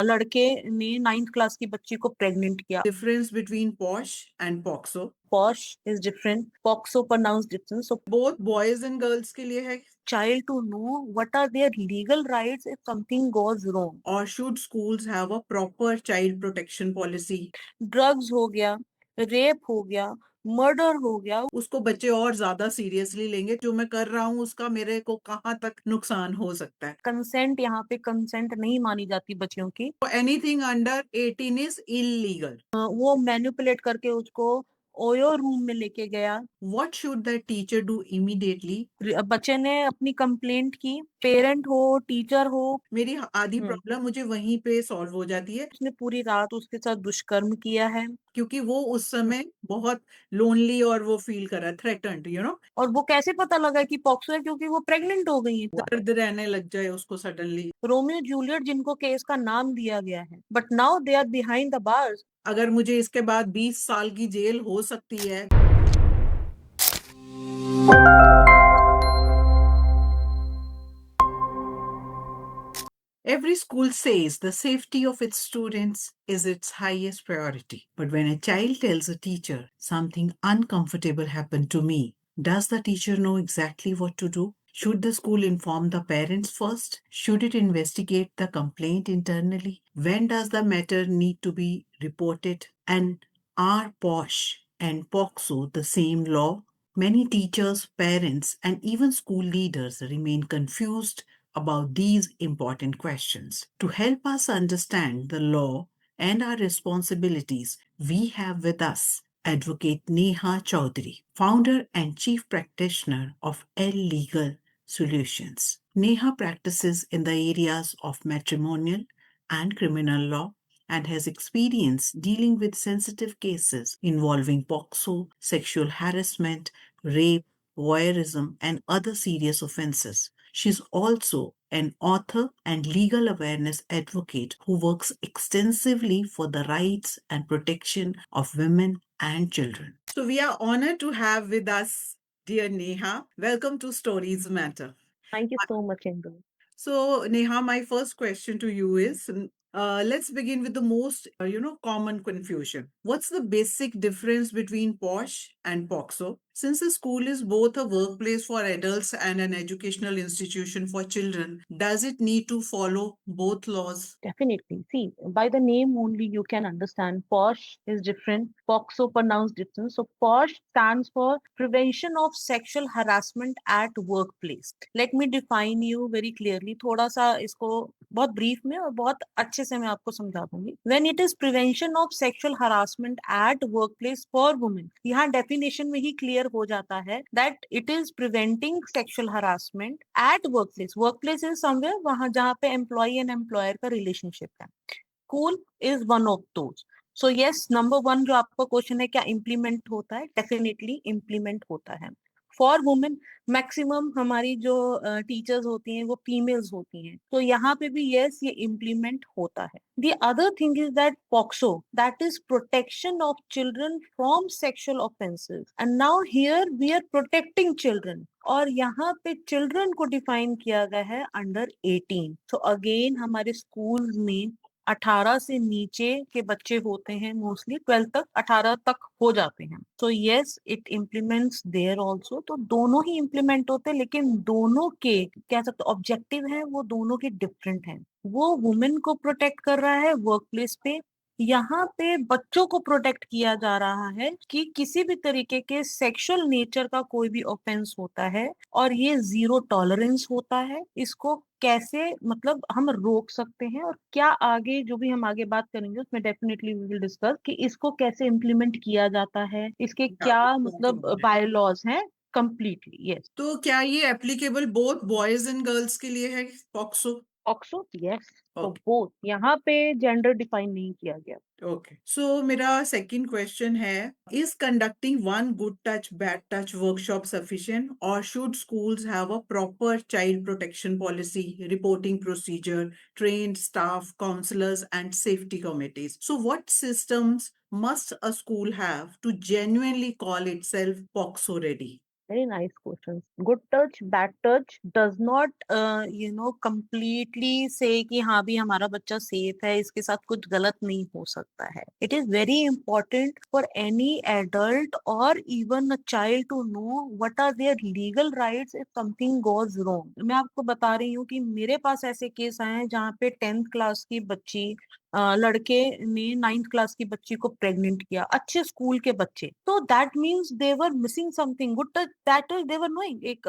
लड़के ने 9th class की बच्ची को प्रेग्नेंट किया। Difference between POSH and POXO. POSH is different, POCSO pronounce different. So Both boys and girls के लिए है. child to know what are their legal rights if something goes wrong. Or should schools have a proper child protection policy? Drugs हो गया, rape हो गया, murder हो गया, उसको बच्चे और ज्यादा सीरियसली लेंगे. जो मैं कर रहा हूँ उसका मेरे को कहाँ तक नुकसान हो सकता है. कंसेंट, यहाँ पे कंसेंट नहीं मानी जाती बच्चियों की। Anything under 18 is illegal. वो मैनिपुलेट करके उसको ओयो रूम में लेके गया। What should the teacher do immediately? बच्चे ने अपनी कंप्लेंट की, पेरेंट हो, टीचर हो। मेरी आधी प्रॉब्लम मुझे वहीं पे सॉल्व हो जाती है. उसने पूरी रात उसके साथ दुष्कर्म किया है क्योंकि वो उस समय बहुत लोनली और वो फील कर रहा है, थ्रेटन्ड, और वो कैसे पता लगा कि पॉक्सो है? क्योंकि वो प्रेग्नेंट हो गई है। दर्द रहने लग जाए उसको सडनली. रोमियो जूलियट जिनको केस का नाम दिया गया है, but now they are behind the bars. अगर मुझे इसके बाद 20 साल की जेल हो सकती है. Every school says the safety of its students is its highest priority. But when a child tells a teacher something uncomfortable happened to me, does the teacher know exactly what to do? Should the school inform the parents first? Should it investigate the complaint internally? When does the matter need to be reported? And are POSH and POXO the same law? Many teachers, parents, and even school leaders remain confused about these important questions. To help us understand the law and our responsibilities, we have with us Advocate Neha Chaudhary, founder and chief practitioner of L Legal Solutions. Neha practices in the areas of matrimonial and criminal law and has experience dealing with sensitive cases involving POXO, sexual harassment, rape, voyeurism, and other serious offenses. She's also an author and legal awareness advocate who works extensively for the rights and protection of women and children. So, we are honored to have with us dear Neha. Welcome to Stories Matter. Thank you so much Indu. So, Neha, my first question to you is let's begin with the most, common confusion. What's the basic difference between POSH and POXO? Since the school is both a workplace for adults and an educational institution for children, does it need to follow both laws? Definitely. See, by the name only, you can understand POSH is different, POXO pronounced different. So, POSH stands for Prevention of Sexual Harassment at Workplace. Let me define you very clearly. थोड़ा सा इसको बहुत brief में और बहुत अच्छे से मैं आपको समझा दूंगी. When it is prevention of sexual harassment at workplace for women, यहाँ definition में ही clear हो जाता है that it is preventing sexual harassment at workplace. Workplace is somewhere वहां जहाँ पे employee and employer का relationship है. School is one of those. So yes, number one जो आपका क्वेश्चन है क्या इम्प्लीमेंट होता है, डेफिनेटली इम्प्लीमेंट होता है फॉर वुमेन। मैक्सिमम हमारी जो टीचर्स होती हैं वो फीमेल्स होती हैं, तो यहाँ पे भी यस ये इम्प्लीमेंट होता है। The other thing is that POCSO, that is protection of children from sexual offences, and now here we are protecting children, और यहाँ पे चिल्ड्रन को डिफाइन किया गया है अंडर 18। तो अगेन हमारे स्कूल में 18 से नीचे के बच्चे होते हैं, मोस्टली 12 तक, 18 तक हो जाते हैं। तो yes it implements there also. तो दोनों ही इम्प्लीमेंट होते हैं, लेकिन दोनों के कह सकते ऑब्जेक्टिव है वो दोनों के डिफरेंट हैं। वो वुमेन को प्रोटेक्ट कर रहा है वर्क प्लेस पे, यहाँ पे बच्चों को प्रोटेक्ट किया जा रहा है कि किसी भी तरीके के सेक्सुअल नेचर का कोई भी ऑफेंस होता है और ये जीरो टॉलरेंस होता है, इसको कैसे मतलब हम रोक सकते हैं और क्या आगे जो भी हम आगे बात करेंगे उसमें डेफिनेटली वी विल डिस्कस कि इसको कैसे इम्प्लीमेंट किया जाता है, इसके क्या मतलब बाय लॉज हैं कंप्लीटली। यस, तो क्या ये applicable both boys and girls के लिए है, पॉक्सो? ऑक्सो यस, तो ओके. बोथ, यहाँ पे जेंडर डिफाइन नहीं किया गया। ओके, सो मेरा सेकंड क्वेश्चन है, is conducting one good touch bad touch workshop sufficient और should schools have a proper child protection policy, reporting procedure, trained staff, counselors, and safety committees? So, what systems must a school have to genuinely call itself POXO ready? Very nice questions. Good touch, bad touch does not, completely say कि हाँ भी हमारा बच्चा safe है, इसके साथ कुछ गलत नहीं हो सकता है. It is very important for any adult or even a child to know what are their legal rights if something goes wrong. मैं आपको बता रही हूँ कि मेरे पास ऐसे केस आए हैं जहाँ पे 10th क्लास की बच्ची, लड़के ने 9th क्लास की बच्ची को प्रेग्नेंट किया, अच्छे स्कूल के बच्चे. तो that means they were missing something good. That is they were knowing, एक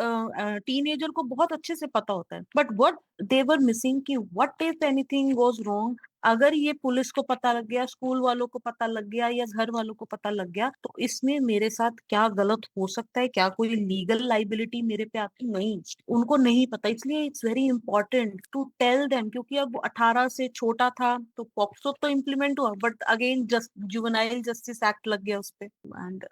टीनेजर को बहुत अच्छे से पता होता है. But what they were missing कि what if anything goes wrong, अगर ये पुलिस को पता लग गया, स्कूल वालों को पता लग गया या घर वालों को पता लग गया, तो इसमें मेरे साथ क्या गलत हो सकता है, क्या कोई लीगल लाइबिलिटी मेरे पे आती, नहीं, उनको नहीं पता. इसलिए it's very important to tell them, क्योंकि अब 18 से छोटा था तो पॉक्सो तो इम्प्लीमेंट हुआ, but again just juvenile justice act लग गया उस पे. एंड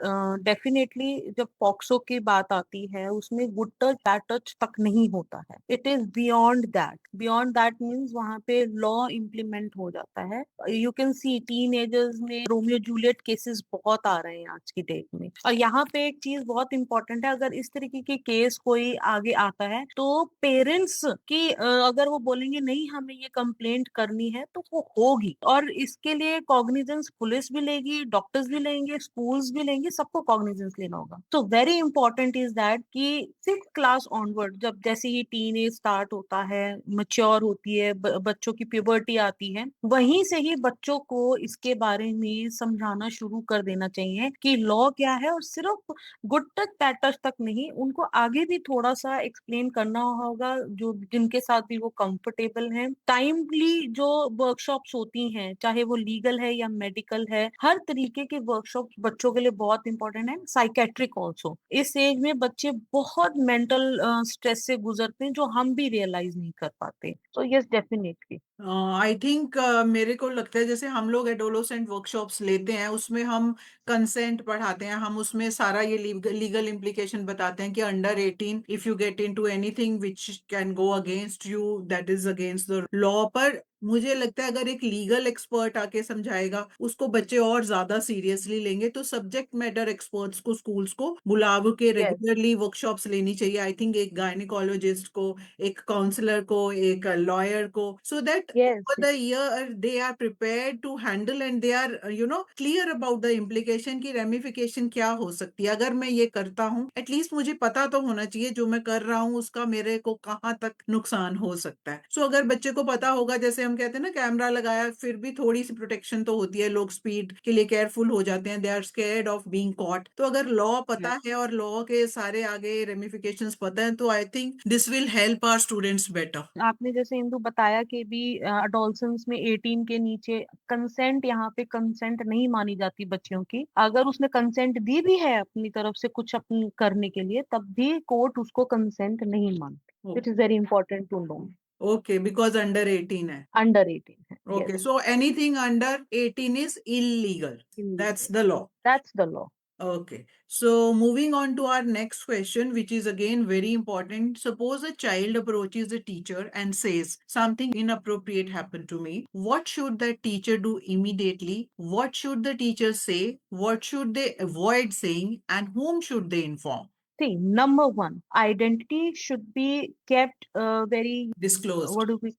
डेफिनेटली जब पॉक्सो की बात आती है उसमें गुड टच बैड टच तक नहीं होता है. It is beyond that. Beyond that means वहां पे लॉ इम्प्लीमेंट हो जाता है. You can see tin agers में रोमियो जूलियट केसेस बहुत आ रहे हैं आज की डेट में. और यहाँ पे एक चीज बहुत इंपॉर्टेंट है, अगर इस तरीके के केस कोई आगे आता है तो पेरेंट्स की, अगर वो बोलेंगे नहीं हमें ये कंप्लेंट करनी है, तो वो होगी. और इसके लिए कॉग्निजेंस पुलिस भी लेगी, डॉक्टर्स भी लेंगे, स्कूल्स भी लेंगे, सबको कॉग्निजेंस लेना होगा. तो वेरी इंपॉर्टेंट इज दैट कि 6th क्लास ऑनवर्ड, जब जैसे ही टीन एज स्टार्ट होता है, मच्योर होती है, बच्चों की प्यूबर्टी आती है, वहीं से ही बच्चों को इसके बारे में समझाना शुरू कर देना चाहिए कि लॉ क्या है. और सिर्फ गुड टच बैड टच तक नहीं, उनको आगे भी थोड़ा सा एक्सप्लेन करना होगा, जो जिनके साथ भी वो कंफर्टेबल हैं. टाइमली जो वर्कशॉप्स होती हैं, चाहे वो लीगल है या मेडिकल है, हर तरीके के वर्कशॉप बच्चों के लिए बहुत इंपॉर्टेंट है. Psychiatric also. इस एज में बच्चे बहुत मेंटल स्ट्रेस से गुजरते हैं जो हम भी रियलाइज नहीं कर पाते. तो यस, डेफिनेटली. आई थिंक मेरे को लगता है जैसे हम लोग एडोलोसेंट वर्कशॉप्स लेते हैं उसमें हम कंसेंट पढ़ाते हैं, हम उसमें सारा ये लीगल इम्प्लीकेशन बताते हैं कि under 18 if you get into anything which can go against you, that is against the law. पर मुझे लगता है अगर एक लीगल एक्सपर्ट आके समझाएगा उसको बच्चे और ज्यादा सीरियसली लेंगे. तो सब्जेक्ट मैटर एक्सपर्ट्स को स्कूल्स को बुला के यस, रेगुलरली वर्कशॉप्स लेनी चाहिए. आई थिंक एक गायनिकोलॉजिस्ट को, एक काउंसलर को, एक लॉयर को, so that yes, over the year they are prepared to handle and they are clear about the implication की ramification क्या हो सकती है. अगर मैं ये करता हूँ एटलीस्ट मुझे पता तो होना चाहिए जो मैं कर रहा हूँ उसका मेरे को कहाँ तक नुकसान हो सकता है. सो अगर बच्चे को पता होगा, जैसे हम कहते हैं ना कैमरा लगाया, फिर भी थोड़ी सी प्रोटेक्शन तो होती है, लोग स्पीड के लिए केयरफुल हो जाते हैं, they are scared of being caught. तो अगर लॉ पता है और लॉ के सारे आगे रेमिफिकेशंस पता है तो I think this will help our students better. आपने जैसे इंदु बताया कि भी अडोलसेंस में 18 के नीचे कंसेंट, यहाँ पे कंसेंट नहीं मानी जाती बच्चियों की. अगर उसने कंसेंट दी भी है अपनी तरफ से कुछ अपनी करने के लिए, तब भी कोर्ट उसको कंसेंट नहीं मानती. It is very important to know. Okay, because under 18 है. अंडर 18 है. Okay, yes. so anything under 18 is illegal. That's the law. That's the law. Okay, so moving on to our next question, which is again very important. Suppose a child approaches a teacher and says, something inappropriate happened to me. What should that teacher do immediately? What should the teacher say? What should they avoid saying? And whom should they inform? See, number one, identity should be kept very, Disclosed. what do we,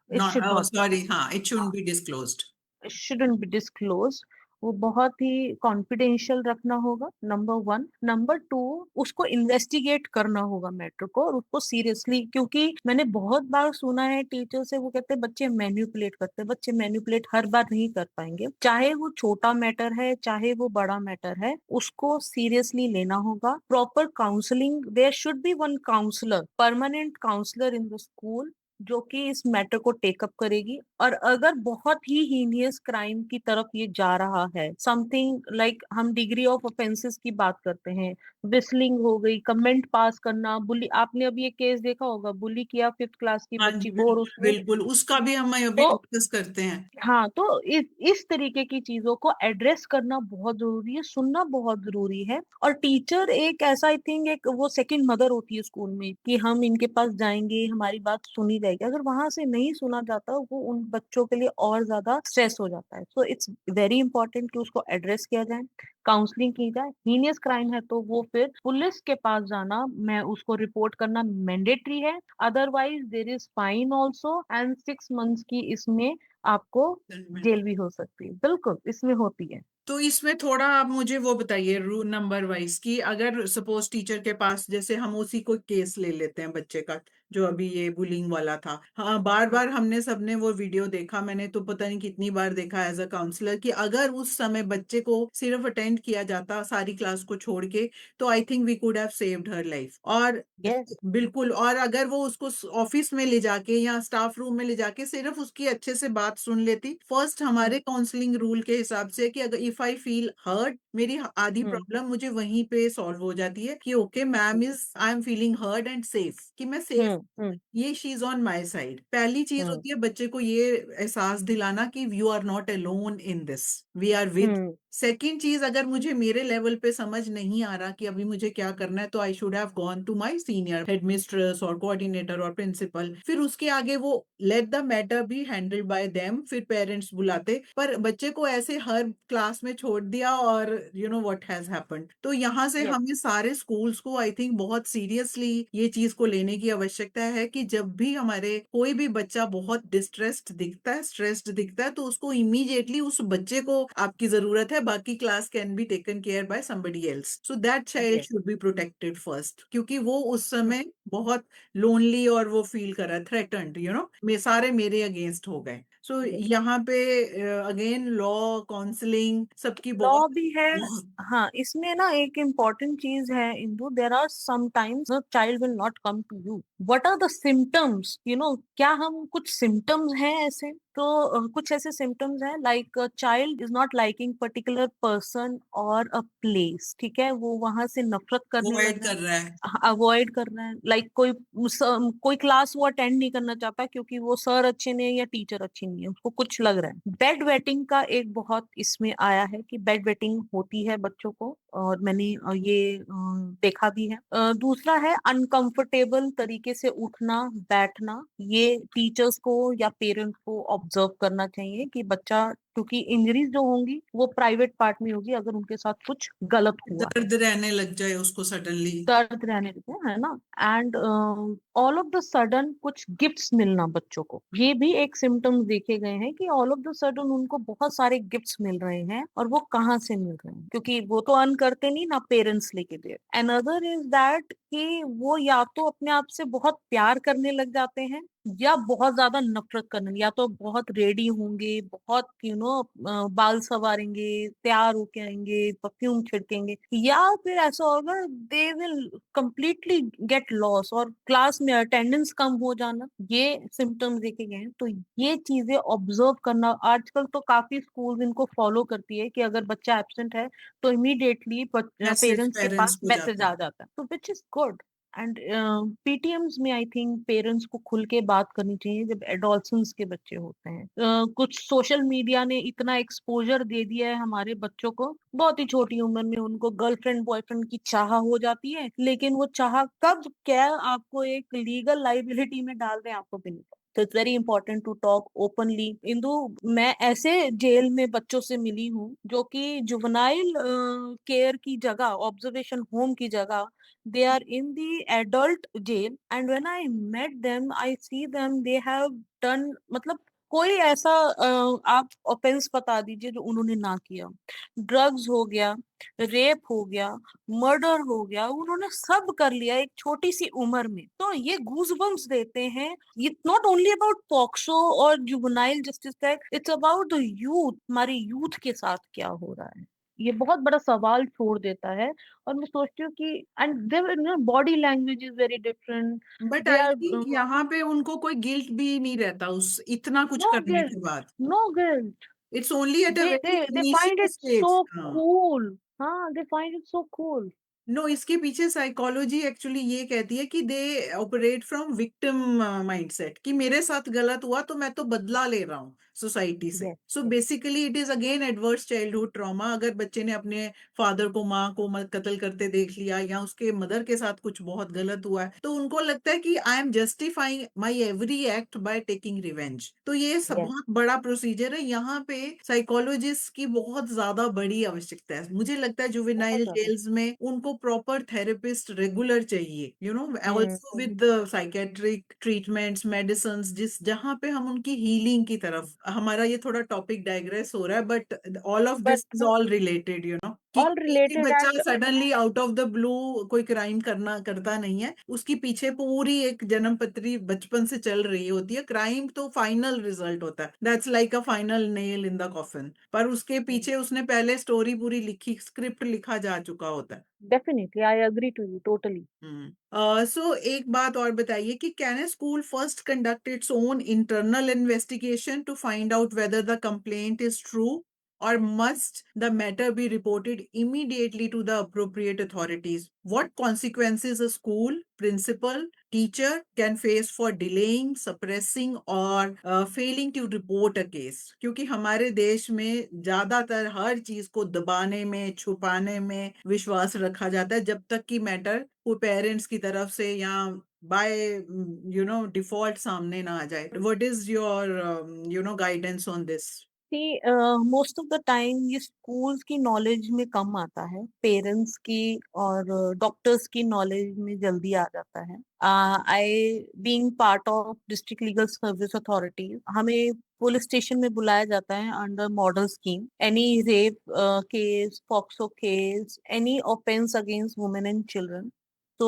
it Not, should oh, not, sorry, it shouldn't be disclosed. shouldn't be disclosed. वो बहुत ही confidential रखना होगा, number one. Number two, उसको investigate करना होगा matter को, और उसको सीरियसली, क्योंकि मैंने बहुत बार सुना है टीचर से, वो कहते हैं बच्चे मैन्युपुलेट करते हैं. बच्चे मैन्युपुलेट हर बार नहीं कर पाएंगे, चाहे वो छोटा मैटर है चाहे वो बड़ा मैटर है, उसको सीरियसली लेना होगा. Proper counselling, there should be one counsellor, permanent counsellor in the school, जो कि इस मैटर को टेकअप करेगी. और अगर बहुत ही हीनियस क्राइम की तरफ ये जा रहा है, समथिंग लाइक हम डिग्री ऑफ ऑफेंसेस की बात करते हैं, विस्लिंग हो गई, कमेंट पास करना, बुली, आपने अभी एक केस देखा होगा, बुली किया 5th क्लास की हाँ बच्ची जी, को और बिल्कुल उसने, बिल्कुल, उसका भी हम अभी तो डिस्कस करते हैं. हाँ, तो इस तरीके की चीजों को एड्रेस करना बहुत जरूरी है, सुनना बहुत जरूरी है. और टीचर एक ऐसा, आई थिंक, एक वो सेकंड मदर होती है स्कूल में, कि हम इनके पास जाएंगे, हमारी बात सुनी जाएगी. आएगी। अगर वहां से नहीं सुना जाता, वो उन बच्चों के लिए और ज्यादा स्ट्रेस हो जाता है। सो इट्स वेरी इंपॉर्टेंट कि उसको एड्रेस किया जाए, काउंसलिंग की जाए। हीनियस क्राइम है तो वो फिर पुलिस के पास जाना, मैं उसको रिपोर्ट करना मैंडेटरी है। Otherwise there is fine also, and 6 months की इसमें आपको जेल भी हो सकती है। बिल्कुल इसमें होती है। तो इसमें थोड़ा आप मुझे वो बताइए रूल नंबर वाइज कि अगर सपोज टीचर के पास, जैसे हम उसी को केस ले लेते हैं बच्चे का जो अभी ये बुलिंग वाला था। हाँ, बार बार हमने सबने वो वीडियो देखा, मैंने तो पता नहीं कितनी बार देखा एज अ काउंसलर, कि अगर उस समय बच्चे को सिर्फ अटेंड किया जाता सारी क्लास को छोड़ के, तो I think we could have saved her life. और यस। बिल्कुल, और अगर वो उसको ऑफिस में ले जाके या स्टाफ रूम में ले जाके सिर्फ उसकी अच्छे से बात सुन लेती, फर्स्ट हमारे काउंसलिंग रूल के हिसाब से, कि अगर इफ आई फील हर्ट, मेरी आधी प्रॉब्लम मुझे वहीं पे सॉल्व हो जाती है कि okay ma'am is, I am feeling hurt and safe, कि मैं सेफ, ये she is on my side. पहली चीज होती है बच्चे को ये एहसास दिलाना कि you are not alone in this, we are with. Second चीज, अगर मुझे मेरे लेवल पे समझ नहीं आ रहा कि अभी मुझे क्या करना है, तो I should have gone to my senior headmistress और कोऑर्डिनेटर और प्रिंसिपल। फिर उसके आगे वो let the matter be handled by them, फिर पेरेंट्स बुलाते। पर बच्चे को ऐसे हर क्लास में छोड़ दिया और you know what has happened. तो यहाँ से यस। हमें सारे स्कूल्स को आई थिंक बहुत सीरियसली ये चीज को लेने की आवश्यकता है कि जब भी हमारे कोई भी बच्चा बहुत डिस्ट्रेस्ड दिखता है, स्ट्रेस्ड दिखता है, तो उसको इमीडिएटली उस बच्चे को आपकी जरूरत है, बाकी class can be taken care by somebody else, so that child yes. Should be protected first, क्योंकि वो उस समय बहुत लोनली और वो फील कर रहा है थ्रेटन्ड, यू नो सारे मेरे अगेंस्ट हो गए। सो यहाँ पे अगेन लॉ, काउंसलिंग सबकी बहुत लॉ भी है। हाँ, इसमें ना एक इम्पॉर्टेंट चीज है Indu, there are sometimes the child will not come to you, what are the symptoms, क्या हम कुछ सिम्टम्स हैं ऐसे, तो कुछ ऐसे सिम्टम्स हैं like child is not liking particular person और अ प्लेस, ठीक है, वो वहां से नफरत करने लग अवॉइड रहा कर है, रहा है। अवॉइड कर रहा है। लाइक कोई क्लास वो अटेंड नहीं करना चाहता क्योंकि वो सर अच्छे नहीं है या टीचर अच्छी नहीं है, उसको कुछ लग रहा है। बेड वेटिंग का एक बहुत इसमें आया है कि बेड वेटिंग होती है बच्चों को, और मैंने ये देखा भी है। दूसरा है अनकंफर्टेबल तरीके से उठना बैठना, ये टीचर्स को या पेरेंट्स को ऑब्जर्व करना चाहिए कि बच्चा, क्योंकि इंजरीज जो होंगी वो प्राइवेट पार्ट में होगी अगर उनके साथ कुछ गलत हुआ है, दर्द रहने लग जाए उसको सडनली। दर्द रहने देते हैं, है ना। And all of the sudden कुछ गिफ्ट्स मिलना बच्चों को, ये भी एक सिम्टम्स देखे गए हैं कि ऑल ऑफ द सडन उनको बहुत सारे गिफ्ट्स मिल रहे हैं, और वो कहाँ से मिल रहे हैं, क्योंकि वो तो अर्न करते नहीं ना, पेरेंट्स लेके दे। अनदर इज दैट कि वो या तो अपने आप से बहुत प्यार करने लग जाते हैं या बहुत ज्यादा नफरत करने, या तो बहुत रेडी होंगे, बहुत बाल संवारेंगे, तैयार होके आएंगे, परफ्यूम छिड़केंगे, या फिर ऐसा होगा they will completely gate loss, और क्लास में अटेंडेंस कम हो जाना, ये सिम्टम्स देखे गए हैं। तो ये चीजें ऑब्जर्व करना, आजकल तो काफी स्कूल इनको फॉलो करती है कि अगर बच्चा एब्सेंट है तो इमीडिएटली मैसेज पेरेंट्स के पेरेंट्स पास को मैसेज जाता है। आ जाता है, तो which is good. And PTMs में आई थिंक पेरेंट्स को खुल के बात करनी चाहिए जब एडोलसेंस के बच्चे होते हैं। कुछ सोशल मीडिया ने इतना एक्सपोजर दे दिया है हमारे बच्चों को, बहुत ही छोटी उम्र में उनको गर्लफ्रेंड बॉयफ्रेंड की चाह हो जाती है, लेकिन वो चाह कब क्या आपको एक लीगल लाइबिलिटी में डाल दें आपको भी नहीं पता। तो it's very important to talk openly. Indu, मैं ऐसे जेल में बच्चों से मिली हूँ जो कि जुवेनाइल केयर की जगह, ऑब्जर्वेशन होम की जगह, they are in the adult jail, and when I met them I see them they have done, मतलब कोई ऐसा आप ऑफेंस बता दीजिए जो उन्होंने ना किया। ड्रग्स हो गया, रेप हो गया, मर्डर हो गया, उन्होंने सब कर लिया एक छोटी सी उम्र में। तो ये गूजबम्स देते हैं। ये नॉट ओनली अबाउट पॉक्सो और juvenile justice act, it's about the youth, हमारे यूथ के साथ क्या हो रहा है, ये बहुत बड़ा सवाल छोड़ देता है। और मैं सोचती हूँ कि and their body language is very different, but they I R think यहाँ पे उनको कोई गिल्ट भी नहीं रहता उस इतना कुछ नो करने गिल्ट, के बाद। No guilt, it's only at a very they find initial it stage. so हाँ। cool, हाँ, they find it so cool। No, इसके पीछे साइकोलॉजी एक्चुअली ये कहती है कि they operate from victim mindset, कि मेरे साथ गलत हुआ तो मैं तो बदला ले रहा हूँ, सोसाइटी से। Yes, so yes. Basically it is again adverse childhood trauma. अगर बच्चे ने अपने फादर को, माँ को कत्ल करते देख लिया या उसके मदर के साथ कुछ बहुत गलत हुआ है, तो उनको लगता है कि I am justifying my every act by taking revenge. तो ये सब Yes, बहुत बड़ा प्रोसीजर है। यहाँ पे साइकोलॉजिस्ट की बहुत ज्यादा बड़ी आवश्यकता है। मुझे लगता है बहुत जुवेनाइल ज्यादा. जेल्स में उनको प्रॉपर थेरेपिस्ट रेगुलर चाहिए, you know, also hmm. With psychiatric treatments, medicine, जिस जहाँ पे हम उनकी हीलिंग की तरफ, हमारा ये थोड़ा टॉपिक डाइग्रेस हो रहा है, but all of But this is all related, you know, कि all एक related बच्चा and suddenly out of the blue कोई क्राइम करता नहीं है। उसकी पीछे पूरी एक जन्म पत्री बचपन से चल रही होती है। क्राइम तो फाइनल रिजल्ट होता है, that's like a final nail in the coffin, पर उसके पीछे उसने पहले स्टोरी पूरी लिखी, स्क्रिप्ट लिखा जा चुका होता है। definitely, I agree to you totally. सो एक बात और बताइए कि can a school first conduct its own internal investigation to find out whether the complaint is true, or must the matter be reported immediately to the appropriate authorities? What consequences a school, principal, teacher can face for delaying, suppressing or failing to report a case? क्योंकि हमारे देश में ज्यादातर हर चीज को दबाने में, छुपाने में विश्वास रखा जाता है, जब तक कि मैटर वो पेरेंट्स की तरफ से या बाय डिफॉल्ट सामने ना आ जाए। What is your guidance on this? See, most of the time ये स्कूल्स की नॉलेज में कम आता है, पेरेंट्स की और डॉक्टर्स की नॉलेज में जल्दी आ जाता है. I being part of district legal service authority, हमें पुलिस स्टेशन में बुलाया जाता है under model scheme. Any rape case, POCSO case, any offence against women and children, so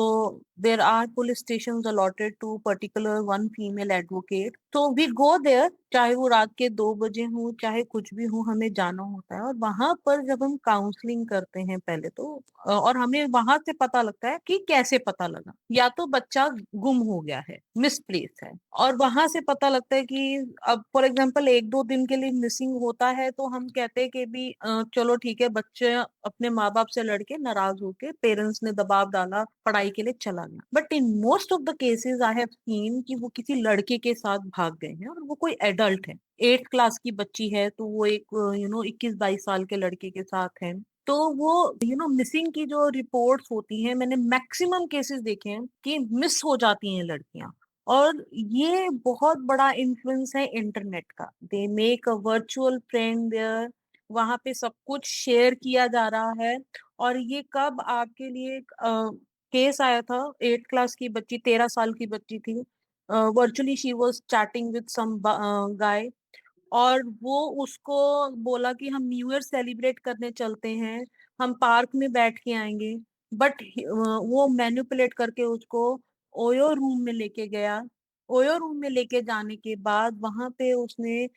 there are police stations allotted to particular one female advocate. So we go there, चाहे वो रात के 2 बजे हो, चाहे कुछ भी हो, हमें जाना होता है. और वहां पर जब हम काउंसलिंग करते हैं पहले तो, और हमें वहां से पता लगता है कि कैसे पता लगा, या तो बच्चा गुम हो गया है, मिसप्लेस है, और वहां से पता लगता है कि अब फॉर एग्जांपल 1-2 दिन के लिए मिसिंग होता है, तो हम कहते हैं कि भी चलो ठीक है, बच्चे अपने माँ बाप से लड़के नाराज होके, पेरेंट्स ने दबाव डाला, पढ़ाई के लिए चला गया. But in most of the cases I have seen कि वो किसी लड़के के साथ भाग गए हैं और वो कोई एडल्ट है. 8th क्लास की बच्ची है तो वो एक 21-22 साल के लड़के के साथ है. तो वो मिसिंग की जो रिपोर्ट्स होती हैं, मैंने मैक्सिमम केसेस देखे हैं कि मिस हो जाती हैं लड़कियां. और ये बहुत बड़ा इन्फ्लुएंस है इंटरनेट का. They make a virtual friend there, वहां पे सब कुछ शेयर किया जा रहा है. और ये कब आपके लिए केस आया था, 8th क्लास की बच्ची, 13 साल की बच्ची थी, virtually she was chatting with some guy, और वो उसको बोला कि हम न्यू ईयर सेलिब्रेट करने चलते हैं, हम पार्क में बैठ के आएंगे. बट वो मैनिपुलेट करके उसको ओयो रूम में लेके गया. ओयो रूम में लेके जाने के बाद वहां पे उसने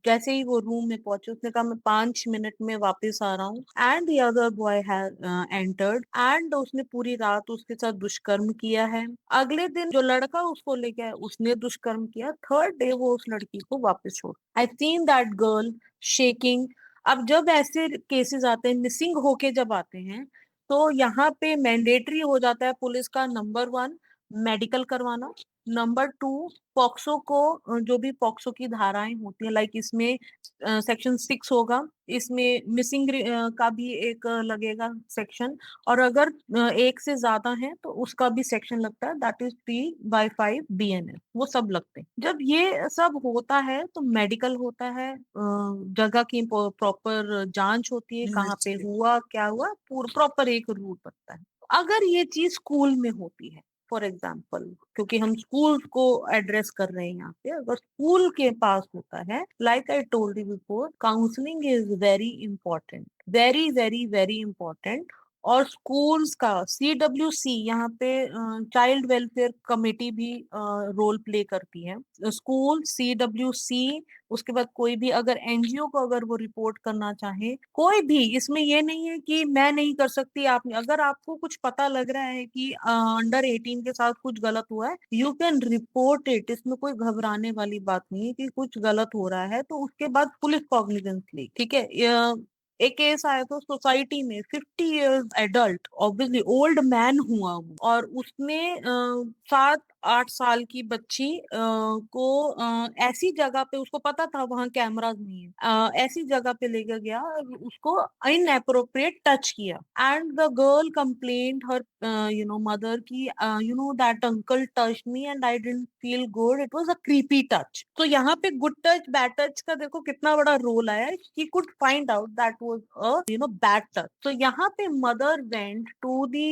जैसे ही वो रूम में पहुंचे, उसने कहा मैं 5 मिनट में वापस आ रहा हूँ. And the other boy had entered, and उसने पूरी रात उसके साथ दुष्कर्म किया है. अगले दिन जो लड़का उसको लेके आया, उसने दुष्कर्म किया. थर्ड डे वो उस लड़की को वापस छोड़. I seen that girl shaking. अब जब ऐसे केसेस आते हैं, मिसिंग होके जब आते हैं, तो यहाँ पे मैंडेटरी हो जाता है पुलिस का, नंबर 1 मेडिकल करवाना, नंबर 2 पॉक्सो को, जो भी पॉक्सो की धाराएं होती हैं, लाइक इसमें सेक्शन 6 होगा, इसमें मिसिंग का भी एक लगेगा सेक्शन, और अगर एक से ज्यादा है तो उसका भी सेक्शन लगता है, दैट इज 3/5 BNF, वो सब लगते हैं. जब ये सब होता है तो मेडिकल होता है, जगह की प्रॉपर जांच होती है, कहाँ पे हुआ क्या हुआ, प्रॉपर एक रूट बनता है. अगर ये चीज स्कूल में होती है, फॉर एग्जाम्पल, क्योंकि हम स्कूल को एड्रेस कर रहे हैं यहाँ पे, अगर स्कूल के पास होता है, like I told you before, counselling is very important, very very very important. और स्कूल्स का CWC, यहाँ पे चाइल्ड वेलफेयर कमेटी भी रोल प्ले करती है. स्कूल, CWC, उसके बाद कोई भी अगर NGO को अगर वो रिपोर्ट करना चाहे, कोई भी, इसमें ये नहीं है कि मैं नहीं कर सकती, आप, अगर आपको कुछ पता लग रहा है कि अंडर 18 के साथ कुछ गलत हुआ है, यू कैन रिपोर्ट इट. इसमें कोई घबराने वाली बात नहीं है कि कुछ गलत हो रहा है तो उसके बाद पुलिस कॉग्निजेंस ले, ठीक है. एक केस आया था सोसाइटी में, 50 years adult, obviously old man हुआ वो, और उसने 7 8 साल की बच्ची को ऐसी जगह पे, उसको पता था वहां कैमरास नहीं है, ऐसी जगह पे लेकर गया, उसको इनएप्रोप्रिएट टच किया, and the girl complaint her mother की, that uncle touch me and I didn't feel good, it was a creepy touch. तो यहाँ पे गुड टच बैड टच का देखो कितना बड़ा रोल आया, he could find out that was a bad touch. तो यहाँ पे मदर वेंट टू दी,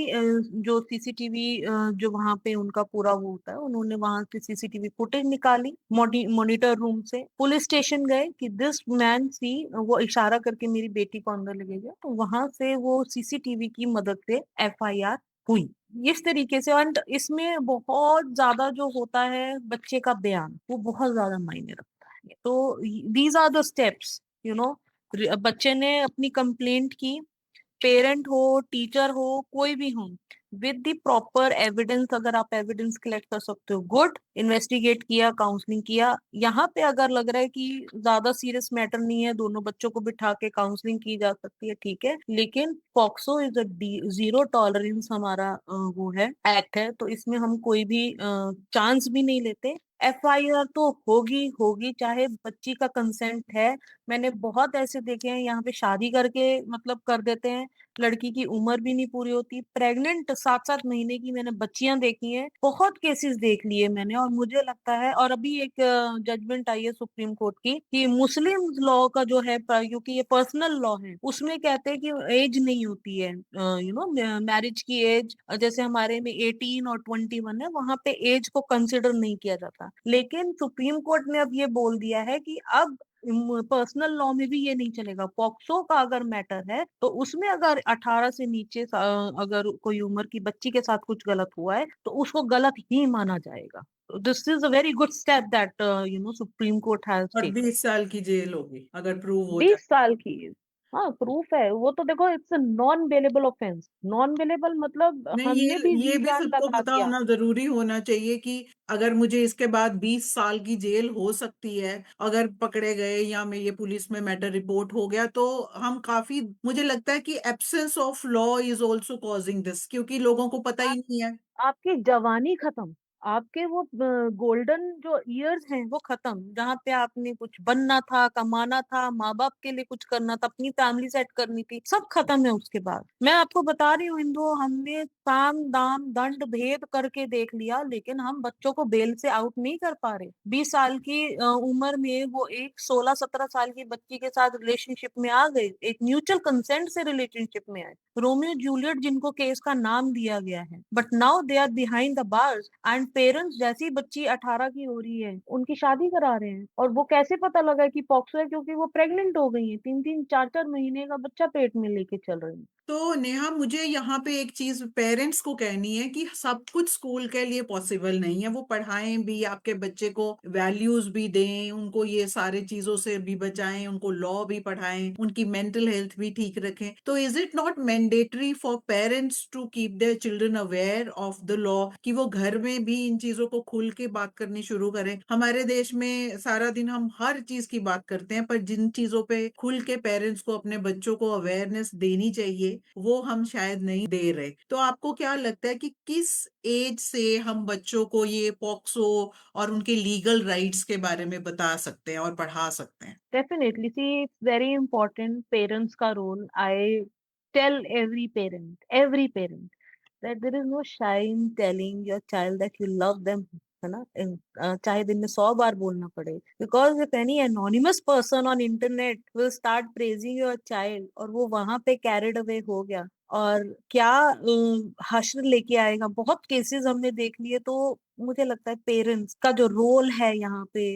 जो सीसीटीवी, जो वहां पे उनका पूरा वो होता है, उन्होंने वहां से सीसीटीवी फुटेज निकाली मॉनिटर रूम से, पुलिस स्टेशन गए कि दिस मैन सी, वो इशारा करके मेरी बेटी को अंदर ले गया, तो वहां से वो सीसीटीवी की मदद से एफआईआर हुई इस तरीके से। और इसमें बहुत ज्यादा जो होता है बच्चे का बयान, वो बहुत ज्यादा मायने रखता है। तो these are the steps, you know बच्चे ने अपनी कंप्लेंट की, पेरेंट हो, टीचर हो, कोई भी हो, विद द प्रॉपर एविडेंस, अगर आप एविडेंस कलेक्ट कर सकते हो, गुड, इन्वेस्टिगेट किया, काउंसलिंग किया। यहाँ पे अगर लग रहा है कि ज्यादा सीरियस मैटर नहीं है, दोनों बच्चों को बिठा के काउंसलिंग की जा सकती है, ठीक है, लेकिन POCSO is a zero tolerance हमारा वो है, एक्ट है, तो इसमें हम कोई भी चांस भी नहीं लेते। एफआईआर तो होगी होगी, चाहे बच्ची का कंसेंट है। मैंने बहुत ऐसे देखे हैं यहाँ पे शादी करके मतलब कर देते हैं, लड़की की उम्र भी नहीं पूरी होती, प्रेग्नेंट 7-7 महीने की मैंने बच्चियां देखी हैं, बहुत केसेस देख लिए मैंने। और मुझे लगता है, और अभी एक जजमेंट आई है सुप्रीम कोर्ट की कि मुस्लिम लॉ का जो है, क्योंकि ये पर्सनल लॉ है, उसमें कहते हैं कि एज नहीं होती है, मैरिज की एज, जैसे हमारे में 18 और 21 है, वहां पे एज को कंसिडर नहीं किया जाता। लेकिन सुप्रीम कोर्ट ने अब ये बोल दिया है कि अब पर्सनल लॉ में भी ये नहीं चलेगा, पॉक्सो का अगर मैटर है तो उसमें अगर 18 से नीचे अगर कोई उम्र की बच्ची के साथ कुछ गलत हुआ है तो उसको गलत ही माना जाएगा। This is a very good step that supreme court has और टेकन। 20 साल की जेल होगी अगर प्रूव हो जाए। 20 साल की। हाँ, प्रूफ है वो तो, देखो it's non bailable offence. Non bailable मतलब नहीं, हमने भी ये जी भी जान सबको लगा पता दिया। होना जरूरी होना चाहिए कि अगर मुझे इसके बाद 20 साल की जेल हो सकती है अगर पकड़े गए या मैं ये पुलिस में मैटर रिपोर्ट हो गया, तो हम काफी, मुझे लगता है कि absence of law is also causing this, क्योंकि लोगों को पता ही नहीं है। आपकी जवानी खत्म, आपके वो गोल्डन जो इयर्स हैं वो खत्म, जहाँ पे आपने कुछ बनना था, कमाना था, माँ बाप के लिए कुछ करना था, अपनी फैमिली सेट करनी थी, सब खत्म है उसके बाद। मैं आपको बता रही हूँ इंदु, हमने साम दाम दंड भेद करके देख लिया, लेकिन हम बच्चों को बेल से आउट नहीं कर पा रहे। 20 साल की उम्र में वो एक 16-17 साल की बच्ची के साथ रिलेशनशिप में आ गए, एक म्यूचुअल कंसेंट से रिलेशनशिप में आए, रोमियो जूलियट जिनको केस का नाम दिया गया है, but now they are behind the bars, and parents जैसी बच्ची 18 की हो रही है उनकी शादी करा रहे हैं। और वो कैसे पता लगा कि पॉक्सो है? क्योंकि वो प्रेग्नेंट हो गई है, 3-3 4-4 महीने का बच्चा पेट में लेके चल रही है। तो नेहा, मुझे यहाँ पे एक चीज पेरेंट्स को कहनी है कि सब कुछ स्कूल के लिए पॉसिबल नहीं है। वो पढ़ाएं भी, आपके बच्चे को वैल्यूज भी दें, उनको ये सारे चीजों से भी बचाएं, उनको लॉ भी पढ़ाएं, उनकी मेंटल हेल्थ भी ठीक रखें। तो is it not mandatory for parents to keep their children aware of the law, कि वो घर में भी इन चीजों को खुल के बात करनी शुरू करें? हमारे देश में सारा दिन हम हर चीज की बात करते हैं, पर जिन चीजों पे खुल के पेरेंट्स को अपने बच्चों को अवेयरनेस देनी चाहिए वो हम शायद नहीं दे रहे। तो आपको क्या लगता है कि किस एज से हम बच्चों को ये पॉक्सो और उनके लीगल राइट्स के बारे में बता सकते हैं और पढ़ा सकते हैं? Definitely. See, it's very important, parents का role. I tell every parent that there is no shame telling your child that you love them, है ना? चाहे दिन में 100 बार बोलना पड़े, because if any anonymous person on internet will start praising your child और वो वहां पे carried away हो गया, और क्या हश्र लेके आएगा, बहुत केसेस हमने देख लिए। तो मुझे लगता है पेरेंट्स का जो रोल है यहाँ पे,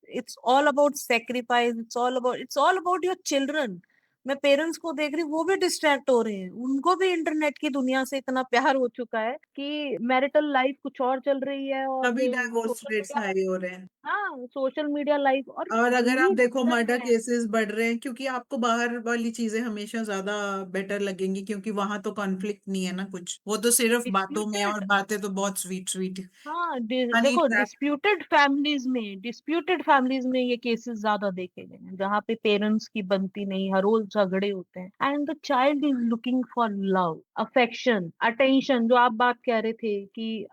it's all about sacrifice, it's all about your children. मैं पेरेंट्स को देख रही हूँ, वो भी डिस्ट्रैक्ट हो रहे हैं, उनको भी इंटरनेट की दुनिया से इतना प्यार हो चुका है कि मैरिटल लाइफ कुछ और चल रही है, और तभी divorce social rates media life, high हो रहे हैं। हाँ सोशल मीडिया लाइफ, और और अगर आप फैमिली देखो, रिजन मर्डर है। केसेस बढ़ रहे हैं, क्योंकि आपको बाहर वाली चीजें हमेशा ज्यादा बेटर लगेंगी, क्योंकि वहां तो कॉन्फ्लिक्ट नहीं है ना कुछ, वो तो सिर्फ बातों में है, और डिस्प्यूटेड, बातें तो बहुत स्वीट स्वीट, हाँ हनी देखो ट्रैप। डिस्प्यूटेड फैमिलीज में ये केसेस ज्यादा देखे गए हैं, जहाँ पे पेरेंट्स की बनती नहीं, हर रोज झगड़े होते हैं, and the child is looking for love, affection, attention, जो आप बात कह रहे थे कि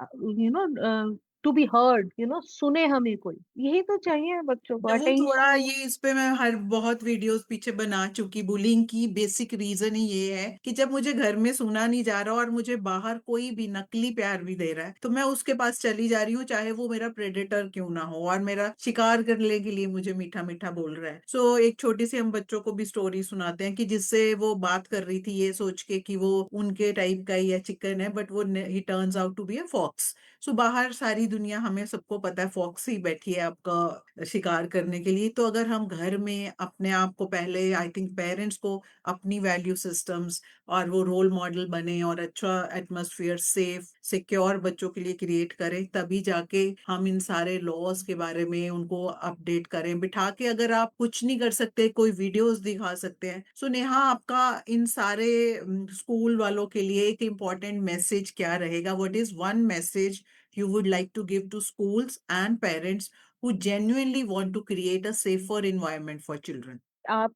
टू बी हर्ड, सुने हमें कोई, यही तो चाहिए बच्चों को, वो थोड़ा अटेंशन। ये इस पे मैं हर बहुत वीडियोस पीछे बना चुकी। बुलिंग की बेसिक रीजन ही ये है कि जब मुझे घर में सुना नहीं जा रहा और मुझे बाहर कोई भी नकली प्यार भी दे रहा है तो मैं उसके पास चली जा रही हूँ, चाहे वो मेरा प्रेडेटर क्यों ना हो और मेरा शिकार करने के लिए मुझे मीठा मीठा बोल रहा है। सो एक छोटी सी हम बच्चों को भी स्टोरी सुनाते हैं कि जिससे वो बात कर रही थी ये सोच के कि वो उनके टाइप का ही है, चिकन है, बट वो ही turns out to be a fox. So बाहर सारी दुनिया, हमें सबको पता है, फॉक्स ही बैठी है आपका शिकार करने के लिए। तो अगर हम घर में अपने आप को पहले, आई थिंक पेरेंट्स को अपनी वैल्यू सिस्टम्स और वो रोल मॉडल बने और अच्छा एटमॉस्फेयर सेफ सिक्योर बच्चों के लिए क्रिएट करें, तभी जाके हम इन सारे लॉज के बारे में उनको अपडेट करें। बिठा के अगर आप कुछ नहीं कर सकते, कोई वीडियोस दिखा सकते हैं। सो नेहा, आपका इन सारे स्कूल वालों के लिए एक इम्पॉर्टेंट मैसेज क्या रहेगा? What is one message you would like to give to schools and parents who genuinely want to create a safer environment for children? आप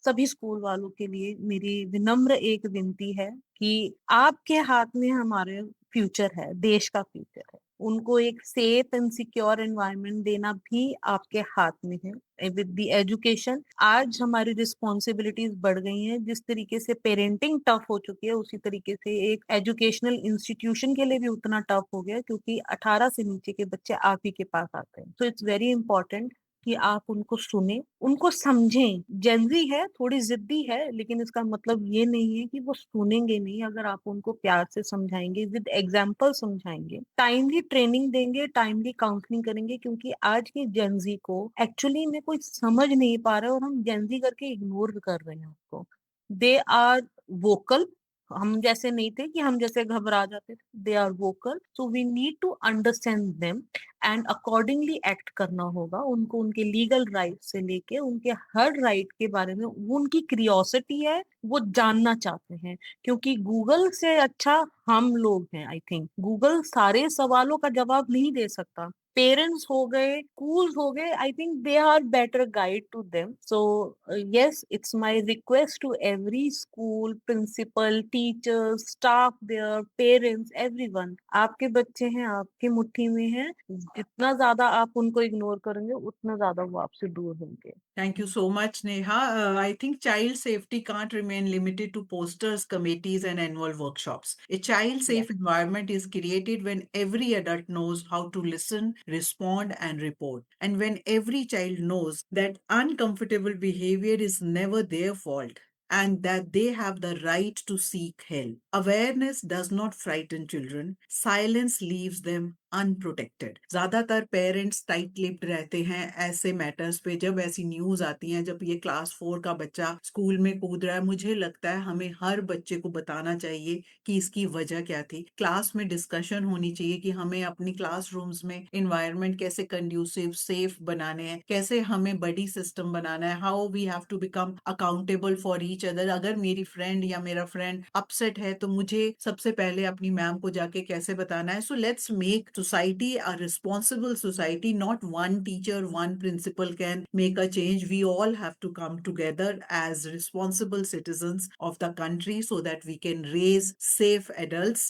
सभी स्कूल वालों के लिए मेरी विनम्र एक विनती है कि आपके हाथ में हमारे फ्यूचर है, देश का फ्यूचर है। उनको एक सेफ एंड सिक्योर एनवायरनमेंट देना भी आपके हाथ में है। विद द एजुकेशन आज हमारी रिस्पॉन्सिबिलिटीज बढ़ गई हैं। जिस तरीके से पेरेंटिंग टफ हो चुकी है, उसी तरीके से एक एजुकेशनल इंस्टीट्यूशन के लिए भी उतना टफ हो गया, क्योंकि 18 से नीचे के बच्चे आप ही के पास आते हैं। सो इट्स वेरी इंपॉर्टेंट कि आप उनको सुने, उनको समझें। जेनजी है, थोड़ी जिद्दी है, लेकिन इसका मतलब ये नहीं है कि वो सुनेंगे नहीं। अगर आप उनको प्यार से समझाएंगे, विद एग्जाम्पल समझाएंगे, टाइमली ट्रेनिंग देंगे, टाइमली काउंसलिंग करेंगे, क्योंकि आज की जेनजी को एक्चुअली में कोई समझ नहीं पा रहा है और हम जेनजी करके इग्नोर कर रहे हैं उसको। दे आर वोकल, हम जैसे नहीं थे कि हम जैसे घबरा जाते थे। They are vocal, so we need to understand them and accordingly act करना होगा। उनको उनके लीगल राइट से लेके उनके हर राइट के बारे में, वो उनकी क्रियोसिटी है, वो जानना चाहते हैं। क्योंकि गूगल से अच्छा हम लोग हैं। आई थिंक गूगल सारे सवालों का जवाब नहीं दे सकता। पेरेंट्स हो गए, स्कूल्स हो गए, I think they are better guide to them. So yes, it's my request to every school principal, teachers, staff there, parents, everyone, आपके बच्चे हैं, आपकी मुट्ठी में हैं। जितना ज्यादा आप उनको इग्नोर करेंगे, उतना ज्यादा वो आपसे दूर होंगे। Thank you so much, Neha. I think child safety can't remain limited to posters, committees, and annual workshops. A child Yes. safe environment is created when every adult knows how to listen, respond, and report. And when every child knows that uncomfortable behavior is never their fault and that they have the right to seek help. Awareness does not frighten children, silence leaves them unprotected. ज्यादातर parents tight lipped रहते हैं ऐसे matters पे। जब ऐसी news आती है, जब ये क्लास 4 का बच्चा स्कूल में कूद रहा है, मुझे लगता है हमें हर बच्चे को बताना चाहिए कि इसकी वजह क्या थी। क्लास में डिस्कशन होनी चाहिए कि हमें अपनी क्लासरूम्स में इन्वायरमेंट कैसे कंड्यूसिव सेफ बनाने हैं, कैसे हमें बडी सिस्टम बनाना है, how we have to become accountable for each other. अगर मेरी फ्रेंड या मेरा फ्रेंड अपसेट है तो मुझे सबसे पहले अपनी मैम को जाके कैसे बताना है। So let's make society a responsible society. Not one teacher, one principal can make a change. We all have to come together as responsible citizens of the country so that we can raise safe adults.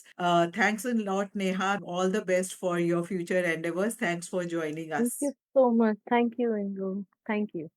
Thanks a lot, Neha. All the best for your future endeavors. Thanks for joining Thank us. you so much. Thank you, Indu. Thank you.